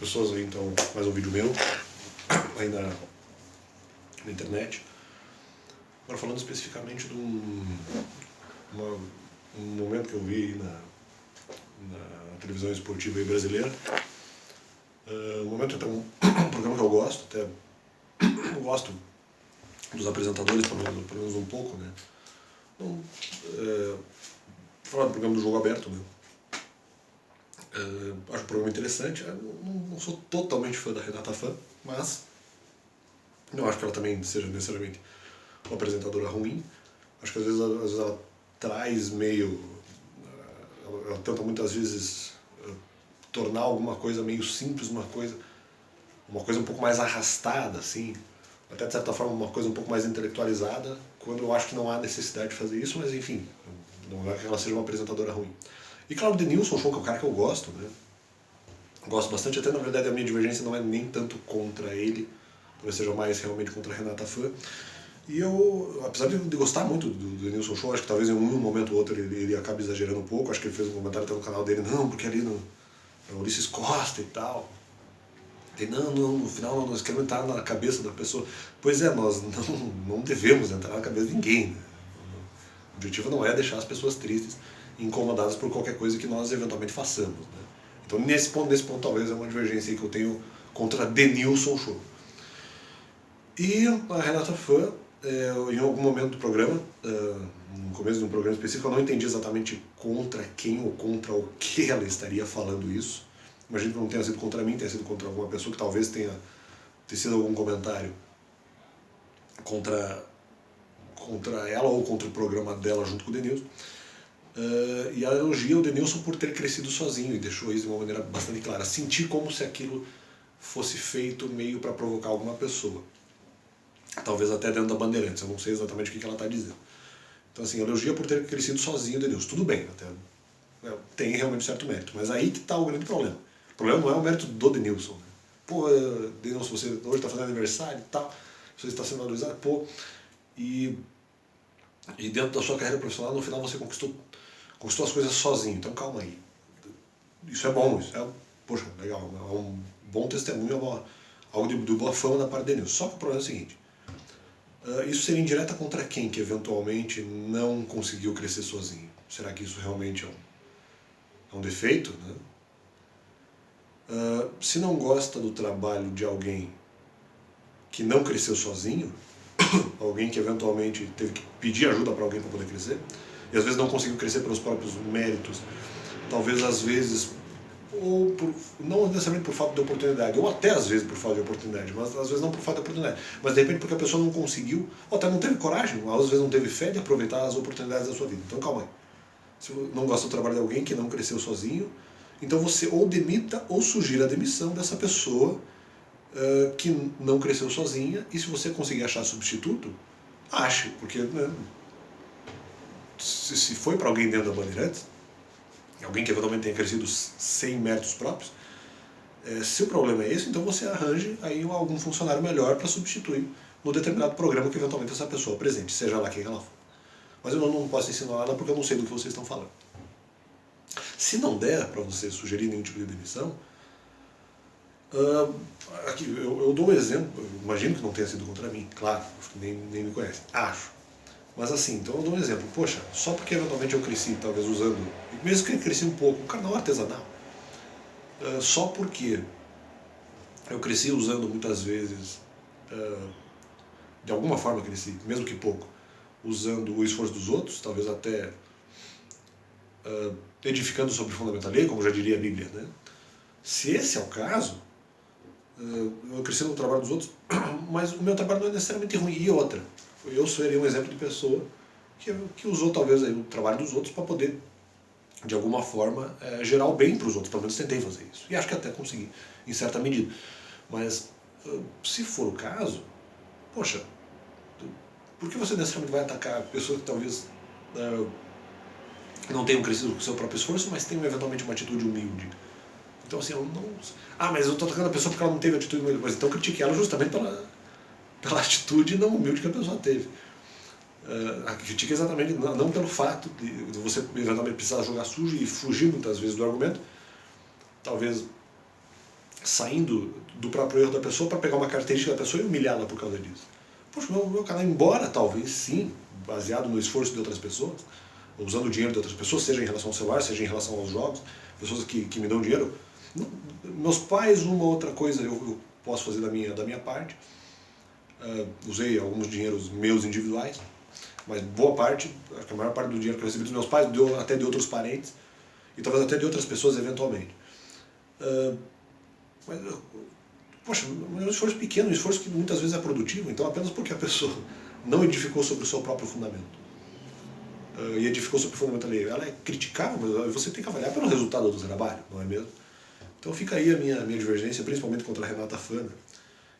pessoas aí, então, mais um vídeo meu, aí na internet. Agora falando especificamente de um momento que eu vi aí na televisão esportiva aí brasileira. Um momento até um programa que eu gosto, até eu gosto dos apresentadores, pelo menos um pouco, né? Então, falar do programa do Jogo Aberto, né? Acho um programa interessante. Eu não sou totalmente fã da Renata Fã, mas não acho que ela também seja necessariamente uma apresentadora ruim. Acho que às vezes ela traz meio... Ela tenta muitas vezes tornar alguma coisa meio simples, uma coisa um pouco mais arrastada, assim, até de certa forma uma coisa um pouco mais intelectualizada, quando eu acho que não há necessidade de fazer isso, mas enfim, não é que ela seja uma apresentadora ruim. E claro, o Denilson Show, que é um cara que eu gosto, né? Gosto bastante, até na verdade a minha divergência não é nem tanto contra ele, talvez seja mais realmente contra a Renata Fã. E eu, apesar de gostar muito do Denilson Show, acho que talvez em um momento ou outro ele acabe exagerando um pouco, acho que ele fez um comentário até no canal dele, não, porque ali no Ulisses Costa e tal. E não, no final nós queremos entrar na cabeça da pessoa. Pois é, nós não devemos entrar na cabeça de ninguém, né? O objetivo não é deixar as pessoas tristes e incomodadas por qualquer coisa que nós eventualmente façamos, né? Então nesse ponto talvez é uma divergência aí que eu tenho contra Denilson Show. E a Renata Fã, em algum momento do programa, no começo de um programa específico, eu não entendi exatamente contra quem ou contra o que ela estaria falando isso. Imagino que não tenha sido contra mim, tenha sido contra alguma pessoa que talvez tenha sido algum comentário contra ela ou contra o programa dela junto com o Denilson. E ela elogia o Denilson por ter crescido sozinho e deixou isso de uma maneira bastante clara. Senti como se aquilo fosse feito meio para provocar alguma pessoa. Talvez até dentro da Bandeirantes, eu não sei exatamente o que ela está dizendo. Então assim, elogia por ter crescido sozinho o Denilson. Tudo bem, até tem realmente certo mérito, mas aí que está o grande problema. O problema não é o mérito do Denilson. Né? Pô, Denilson, você hoje está fazendo aniversário e tal, você está sendo valorizado, pô, e dentro da sua carreira profissional, no final você conquistou as coisas sozinho, então calma aí. Isso é bom, isso é, poxa, legal, é um bom testemunho, algo de boa fama da parte do Denilson. Só que o problema é o seguinte, isso seria indireta contra quem que eventualmente não conseguiu crescer sozinho? Será que isso realmente é um defeito, né? Se não gosta do trabalho de alguém que não cresceu sozinho, alguém que eventualmente teve que pedir ajuda para alguém para poder crescer, e às vezes não conseguiu crescer pelos próprios méritos, talvez às vezes, ou não necessariamente por falta de oportunidade, ou até às vezes por falta de oportunidade, mas às vezes não por falta de oportunidade, mas de repente porque a pessoa não conseguiu, ou até não teve coragem, ou às vezes não teve fé de aproveitar as oportunidades da sua vida. Então calma aí. Se você não gosta do trabalho de alguém que não cresceu sozinho, então você ou demita ou sugira a demissão dessa pessoa que não cresceu sozinha, e se você conseguir achar substituto, ache, porque né, se foi para alguém dentro da Bandeirantes, alguém que eventualmente tenha crescido sem méritos próprios, se o problema é esse, então você arranje aí algum funcionário melhor para substituir no determinado programa que eventualmente essa pessoa apresente, seja lá quem ela for. Mas eu não posso ensinar nada porque eu não sei do que vocês estão falando. Se não der para você sugerir nenhum tipo de demissão, aqui, eu dou um exemplo, eu imagino que não tenha sido contra mim, claro, nem me conhece, acho. Mas assim, então eu dou um exemplo, poxa, só porque eventualmente eu cresci, talvez usando, mesmo que eu cresci um pouco, um canal artesanal, só porque eu cresci usando muitas vezes, de alguma forma cresci, mesmo que pouco, usando o esforço dos outros, talvez até edificando sobre o fundamento alheio, como já diria a Bíblia, né? Se esse é o caso, eu cresci no trabalho dos outros, mas o meu trabalho não é necessariamente ruim. E outra, eu seria um exemplo de pessoa que usou talvez aí, o trabalho dos outros para poder, de alguma forma, gerar o bem para os outros. Pelo menos tentei fazer isso. E acho que até consegui, em certa medida. Mas, se for o caso, poxa, por que você necessariamente vai atacar pessoas que talvez não tenham crescido com o seu próprio esforço, mas tenham eventualmente uma atitude humilde? Então assim, eu não... mas eu estou atacando a pessoa porque ela não teve atitude humilde. Mas então critique ela justamente pela atitude não humilde que a pessoa teve. Critique exatamente não pelo fato de você eventualmente precisar jogar sujo e fugir muitas vezes do argumento. Talvez saindo do próprio erro da pessoa para pegar uma característica da pessoa e humilhá-la por causa disso. Poxa, meu canal, embora talvez sim, baseado no esforço de outras pessoas, usando o dinheiro de outras pessoas, seja em relação ao celular, seja em relação aos jogos, pessoas que me dão dinheiro, meus pais, uma ou outra coisa eu posso fazer da minha parte. Usei alguns dinheiros meus individuais, mas boa parte, acho que a maior parte do dinheiro que eu recebi dos meus pais, até de outros parentes, e talvez até de outras pessoas eventualmente. Mas, poxa, é um esforço pequeno, um esforço que muitas vezes é produtivo, então apenas porque a pessoa não edificou sobre o seu próprio fundamento, e edificou sobre o fundamento ali, ela é criticável, mas você tem que avaliar pelo resultado do trabalho, não é mesmo? Então fica aí a minha divergência, principalmente contra a Renata Fã.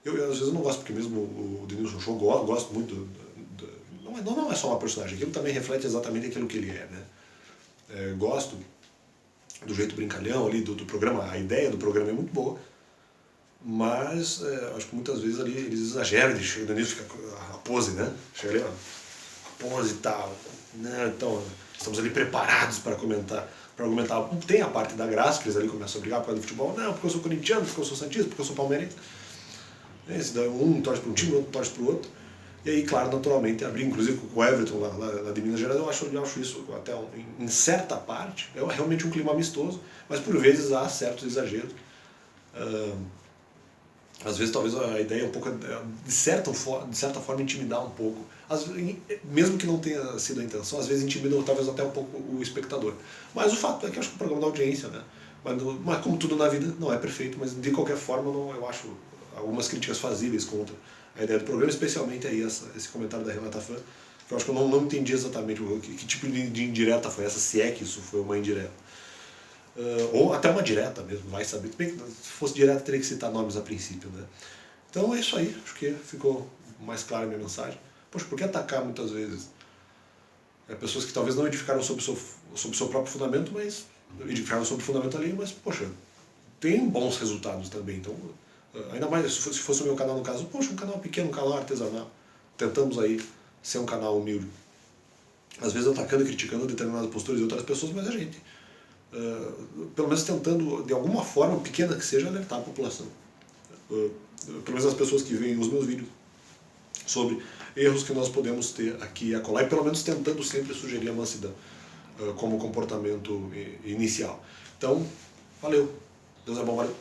Às vezes eu não gosto, porque mesmo o Denilson Show, eu gosto muito não é só uma personagem, aquilo também reflete exatamente aquilo que ele é, né? Gosto do jeito brincalhão ali do programa, a ideia do programa é muito boa, mas acho que muitas vezes ali eles exageram, o Denilson fica a pose, né? Chega ali, ó, a pose e tal, né? Então estamos ali preparados para comentar, para argumentar. Tem a parte da graça, que eles ali começam a brigar por causa do futebol, não, porque eu sou corintiano, porque eu sou santista, porque eu sou palmeirense. Um torce para um time, o outro torce para o outro. E aí, claro, naturalmente, abrir, inclusive com o Everton lá de Minas Gerais, eu acho isso, até em certa parte, é realmente um clima amistoso, mas por vezes há certos exageros. Às vezes, talvez a ideia é um pouco, de certa forma, intimidar um pouco. Mesmo que não tenha sido a intenção, às vezes intimida talvez até um pouco o espectador. Mas o fato é que eu acho que o programa da audiência, né? Mas como tudo na vida, não é perfeito, mas de qualquer forma, eu acho algumas críticas fazíveis contra a ideia do programa, especialmente aí esse comentário da Renata Fã, que eu acho que eu não entendi exatamente que tipo de indireta foi essa, se é que isso foi uma indireta. Ou até uma direta mesmo, vai saber. Bem, se fosse direta, teria que citar nomes a princípio, né? Então é isso aí, acho que ficou mais clara a minha mensagem. Poxa, por que atacar muitas vezes pessoas que talvez não edificaram sobre o seu próprio fundamento, mas edificaram sobre o fundamento alheio, mas, poxa, tem bons resultados também. Então, ainda mais se fosse o meu canal no caso, poxa, um canal pequeno, um canal artesanal. Tentamos aí ser um canal humilde. Às vezes atacando e criticando determinadas posturas de outras pessoas, mas a gente, pelo menos tentando, de alguma forma, pequena que seja, alertar a população. Pelo menos as pessoas que veem os meus vídeos, sobre erros que nós podemos ter aqui e acolá, e pelo menos tentando sempre sugerir a mansidão como comportamento inicial. Então, valeu. Deus é bom, valeu.